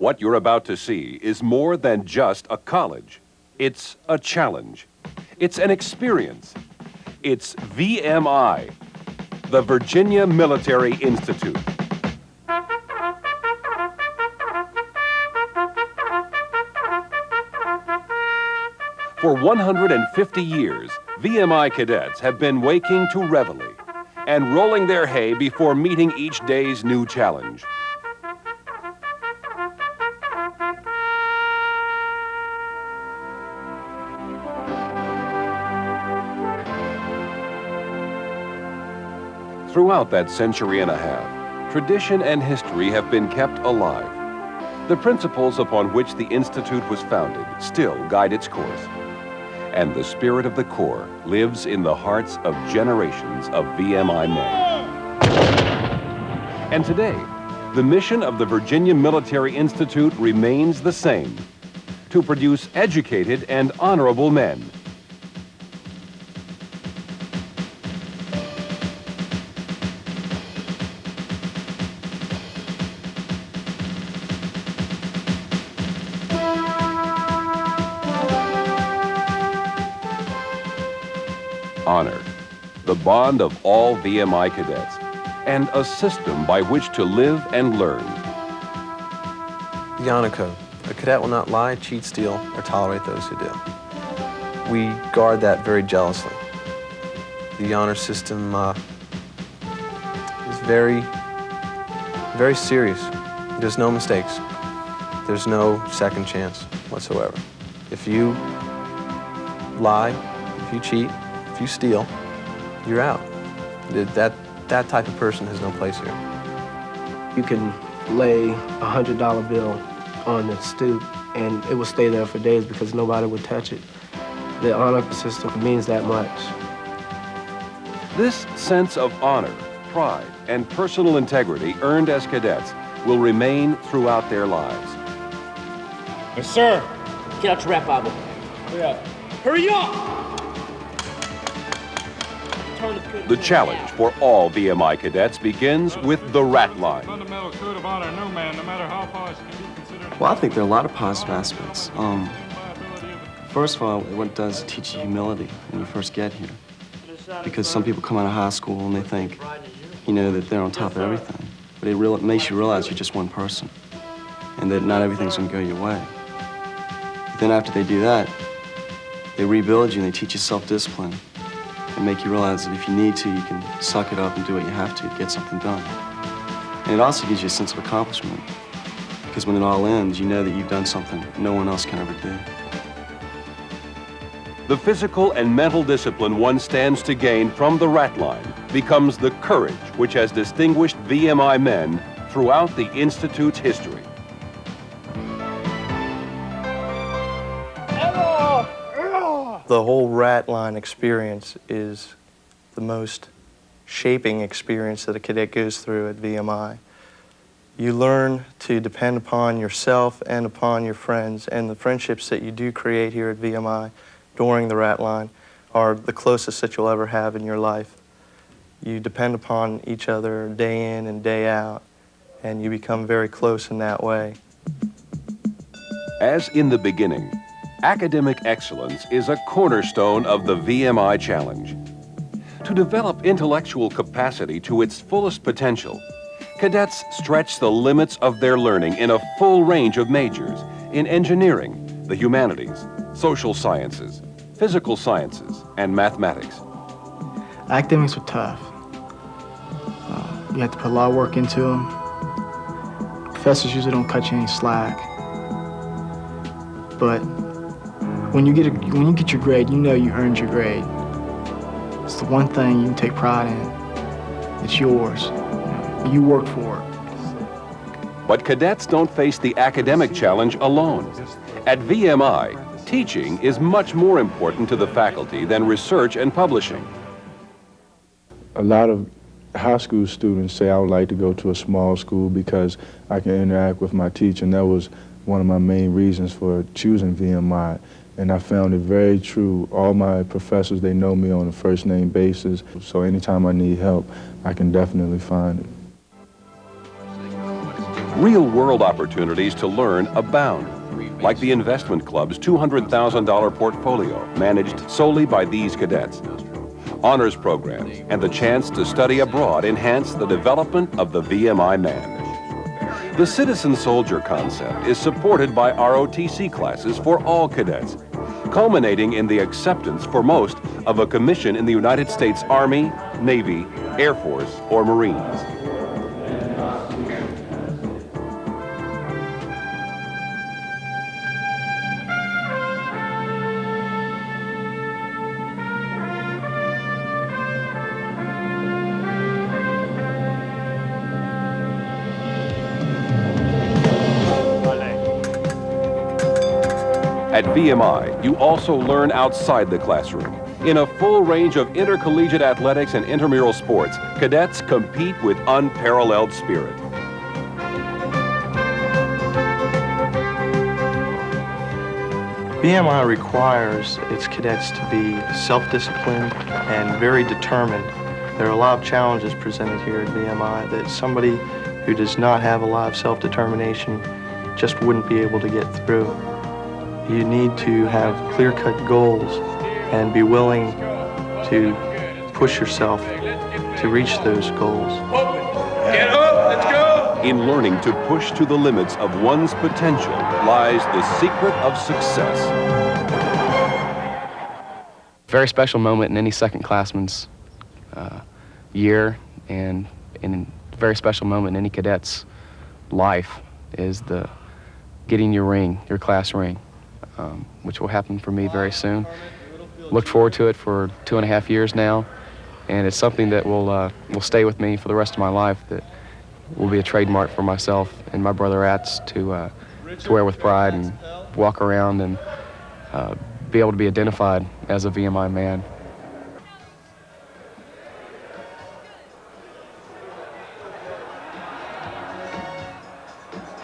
What you're about to see is more than just a college. It's a challenge. It's an experience. It's VMI, the Virginia Military Institute. For 150 years, VMI cadets have been waking to reveille and rolling their hay before meeting each day's new challenge. Throughout that century and a half, tradition and history have been kept alive. The principles upon which the Institute was founded still guide its course. And the spirit of the Corps lives in the hearts of generations of VMI men. And today, the mission of the Virginia Military Institute remains the same: to produce educated and honorable men. Honor, the bond of all VMI cadets, and a system by which to live and learn. The honor code. A cadet will not lie, cheat, steal, or tolerate those who do. We guard that very jealously. The honor system is very, very serious. There's no mistakes. There's no second chance whatsoever. If you lie, if you cheat, if you steal, you're out. That type of person has no place here. You can lay a $100 bill on the stoop and it will stay there for days because nobody would touch it. The honor system means that much. This sense of honor, pride, and personal integrity earned as cadets will remain throughout their lives. Yes, sir. Get out your rap Bible. Hurry up. Hurry up! The challenge for all VMI cadets begins with the rat line. Fundamental code of honor, no man, no matter how polished, can be considered. Well, I think there are a lot of positive aspects. First of all, what it does is teach you humility when you first get here. Because some people come out of high school and they think, that they're on top of everything. But it makes you realize you're just one person and that not everything's going to go your way. But then after they do that, they rebuild you and they teach you self-discipline and make you realize that if you need to, you can suck it up and do what you have to get something done. And it also gives you a sense of accomplishment, because when it all ends, you know that you've done something no one else can ever do. The physical and mental discipline one stands to gain from the rat line becomes the courage which has distinguished VMI men throughout the Institute's history. The whole rat line experience is the most shaping experience that a cadet goes through at VMI. You learn to depend upon yourself and upon your friends, and the friendships that you do create here at VMI during the rat line are the closest that you'll ever have in your life. You depend upon each other day in and day out, and you become very close in that way. As in the beginning, academic excellence is a cornerstone of the VMI challenge. To develop intellectual capacity to its fullest potential, cadets stretch the limits of their learning in a full range of majors in engineering, the humanities, social sciences, physical sciences, and mathematics. Academics are tough. You have to put a lot of work into them. Professors usually don't cut you any slack. But when you get your grade, you know you earned your grade. It's the one thing you can take pride in. It's yours. You worked for it. But cadets don't face the academic challenge alone. At VMI, teaching is much more important to the faculty than research and publishing. A lot of high school students say I would like to go to a small school because I can interact with my teacher, and that was one of my main reasons for choosing VMI. And I found it very true. All my professors, they know me on a first-name basis, so anytime I need help, I can definitely find it. Real-world opportunities to learn abound, like the Investment Club's $200,000 portfolio managed solely by these cadets. Honors programs and the chance to study abroad enhance the development of the VMI man. The citizen soldier concept is supported by ROTC classes for all cadets, culminating in the acceptance for most of a commission in the United States Army, Navy, Air Force, or Marines. At VMI, you also learn outside the classroom. In a full range of intercollegiate athletics and intramural sports, cadets compete with unparalleled spirit. VMI requires its cadets to be self-disciplined and very determined. There are a lot of challenges presented here at VMI that somebody who does not have a lot of self-determination just wouldn't be able to get through. You need to have clear-cut goals and be willing to push yourself to reach those goals. Get up, let's go! In learning to push to the limits of one's potential lies the secret of success. Very special moment in any second classman's year, and a very special moment in any cadet's life is the getting your ring, your class ring. Which will happen for me very soon. Looked forward to it for 2.5 years now, and it's something that will stay with me for the rest of my life, that will be a trademark for myself and my brother Ats to wear with pride and walk around and be able to be identified as a VMI man.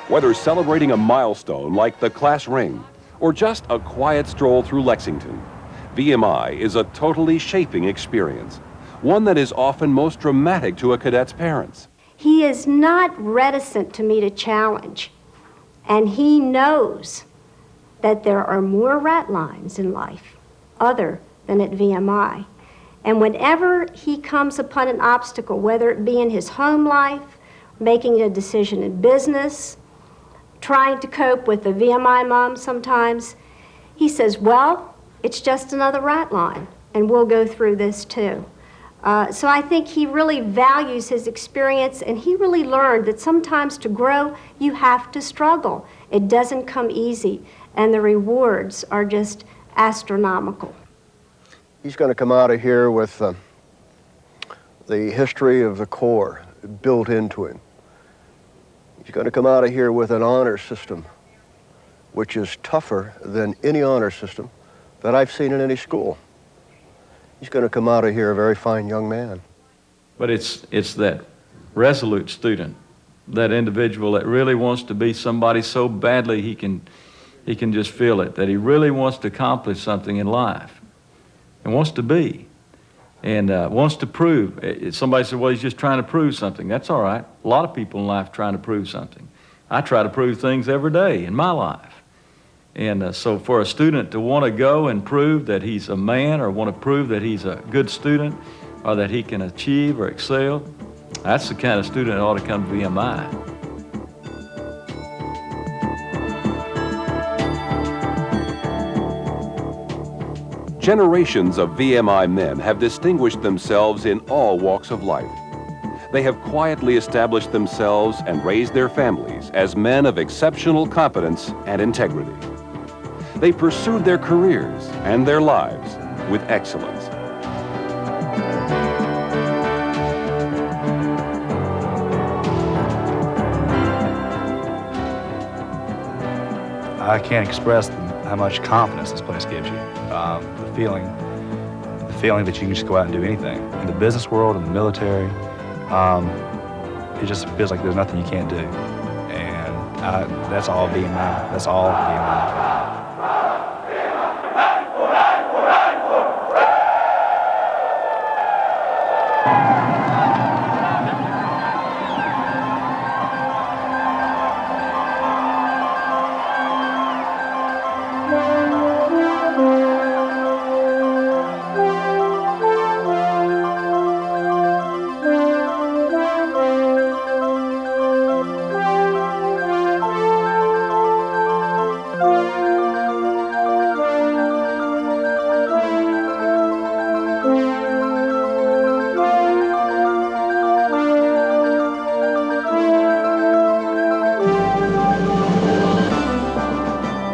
Whether celebrating a milestone like the class ring, or just a quiet stroll through Lexington, VMI is a totally shaping experience, one that is often most dramatic to a cadet's parents. He is not reticent to meet a challenge, and he knows that there are more rat lines in life other than at VMI. And whenever he comes upon an obstacle, whether it be in his home life, making a decision in business, trying to cope with the VMI mom sometimes, he says, well, it's just another rat line, and we'll go through this too. So I think he really values his experience, and he really learned that sometimes to grow, you have to struggle. It doesn't come easy, and the rewards are just astronomical. He's going to come out of here with the history of the Corps built into him. He's going to come out of here with an honor system, which is tougher than any honor system that I've seen in any school. He's going to come out of here a very fine young man. But it's that resolute student, that individual that really wants to be somebody so badly he can just feel it, that he really wants to accomplish something in life and wants to be. And wants to prove. Somebody said, well, he's just trying to prove something. That's all right. A lot of people in life trying to prove something. I try to prove things every day in my life. And so for a student to want to go and prove that he's a man, or want to prove that he's a good student, or that he can achieve or excel, that's the kind of student that ought to come to VMI. Generations of VMI men have distinguished themselves in all walks of life. They have quietly established themselves and raised their families as men of exceptional competence and integrity. They pursued their careers and their lives with excellence. I can't express how much confidence this place gives you. The feeling that you can just go out and do anything. In the business world, in the military, it just feels like there's nothing you can't do. And that's all VMI. That's all VMI.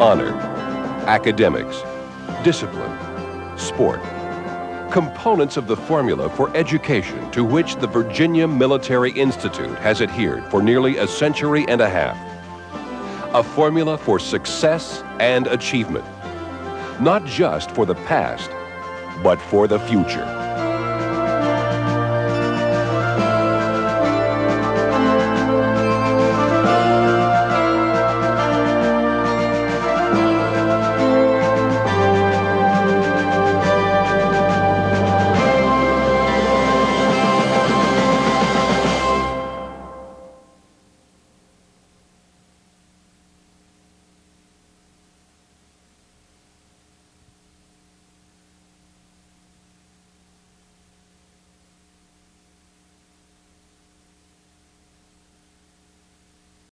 honor, academics, discipline, sport. Components of the formula for education to which the Virginia Military Institute has adhered for nearly a century and a half. A formula for success and achievement, not just for the past, but for the future.